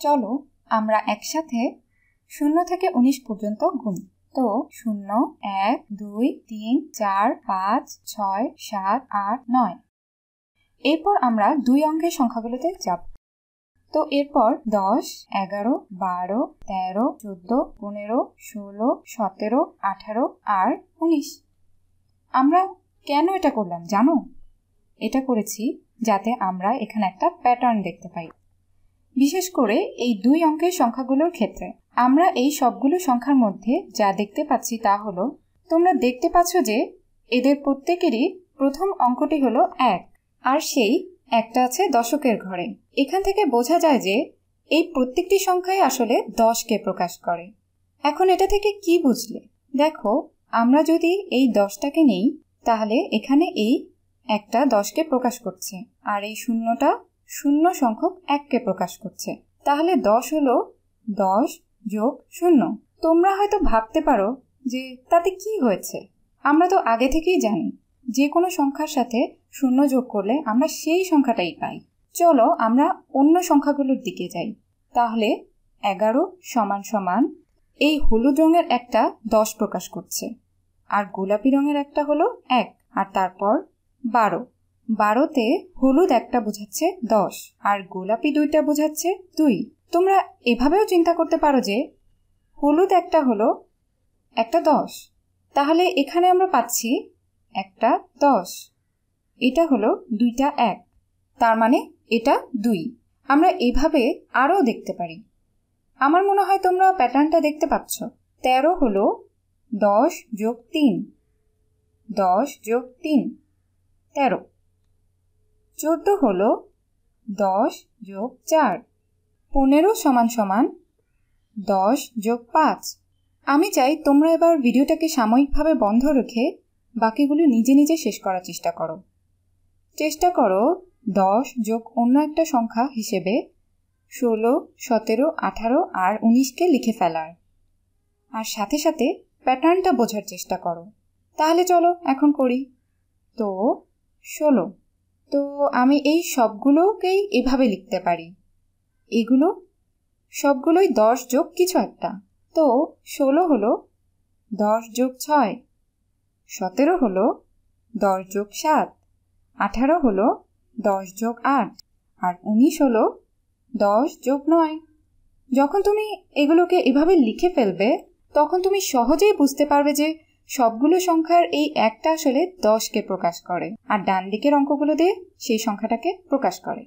চলো আমরা একসাথে 0 থেকে 19 পর্যন্ত গুনি। তো 0 1 2 3 4 5 6 7 8 9। এরপর আমরা 2 অঙ্কের সংখ্যাগুলোতে যাব। তো এরপর 10 11 12 13 14 15 16 17 18 আর 19। আমরা কেন এটা করলাম জানো? এটা করেছি যাতে আমরা এখানে একটা প্যাটার্ন দেখতে পাই। বিশেষ করে এই 2 অঙ্কের সংখ্যাগুলোর ক্ষেত্রে আমরা এই সবগুলো সংখ্যার মধ্যে যা দেখতে পাচ্ছি তা হলো, তোমরা দেখতে পাচ্ছ যে এদের প্রত্যেকেরই প্রথম অঙ্কটি হলো 1, আর সেই একটা আছে দশকের ঘরে। এখান থেকে বোঝা যায় যে এই প্রত্যেকটি সংখ্যাই আসলে 10কে প্রকাশ করে। এখন এটা থেকে কি বুঝলে? দেখো, আমরা যদি এই 10টাকে নেই তাহলে এখানে এই একটা 10কে প্রকাশ করছে, আর এই শূন্যটা 0 সংখ্যক 1কে প্রকাশ করছে। তাহলে 10 হলো 10 যোগ 0। তোমরা হয়তো ভাবতে পারো যে তাতে কি হয়েছে? আমরা তো আগে থেকেই জানি যে কোনো সংখ্যার সাথে 0 যোগ করলে আমরা সেই সংখ্যাটাই পাই। চলো আমরা অন্য সংখ্যাগুলোর দিকে যাই। তাহলে 11 সমান সমান এই হলুদ রঙের একটা 10 প্রকাশ করছে, আর গোলাপি রঙের একটা হলো 1, আর তারপর 12। 12তে হলুদ একটা বোঝাচ্ছে 10, আর গোলাপি 2টা বোঝাচ্ছে 2। তোমরা এভাবেও চিন্তা করতে পারো যে হলুদ একটা হলো একটা 10, তাহলে এখানে আমরা পাচ্ছি একটা 10, এটা হলো 2টা 1, তার মানে এটা 2। আমরা এভাবে আরও দেখতে পারি। আমার মনে হয় তোমরা প্যাটার্নটা দেখতে পাচ্ছ। 13 হলো 10 যোগ 3, 10 যোগ 3 13। 14 হলো 10 যোগ 4, 15 সমান সমান 10 যোগ 5। আমি চাই তোমরা এবার ভিডিওটাকে সাময়িকভাবে বন্ধ রেখে বাকিগুলো নিজে নিজে শেষ করার চেষ্টা করো। চেষ্টা করো 10 যোগ অন্য একটা সংখ্যা হিসেবে 16, 17, 18 আর 19কে লিখে ফেলার, আর সাথে সাথে প্যাটার্নটা বোঝার চেষ্টা করো। তাহলে চলো এখন করি। তো 16, তো আমি এই সবগুলোকেই এভাবে লিখতে পারি। এগুলো সবগুলোই 10 যোগ কিছু একটা। তো 16 হলো 10 যোগ 6, 17 হলো 10 যোগ 7, 18 হলো 10 যোগ 8, আর 19 হলো 10 যোগ 9। যখন তুমি এগুলোকে এভাবে লিখে ফেলবে তখন তুমি সহজেই বুঝতে পারবে যে সবগুলো সংখ্যার এই একটা আসলে 10কে প্রকাশ করে, আর ডান দিকের অঙ্কগুলো দিয়ে সেই সংখ্যাটাকে প্রকাশ করে।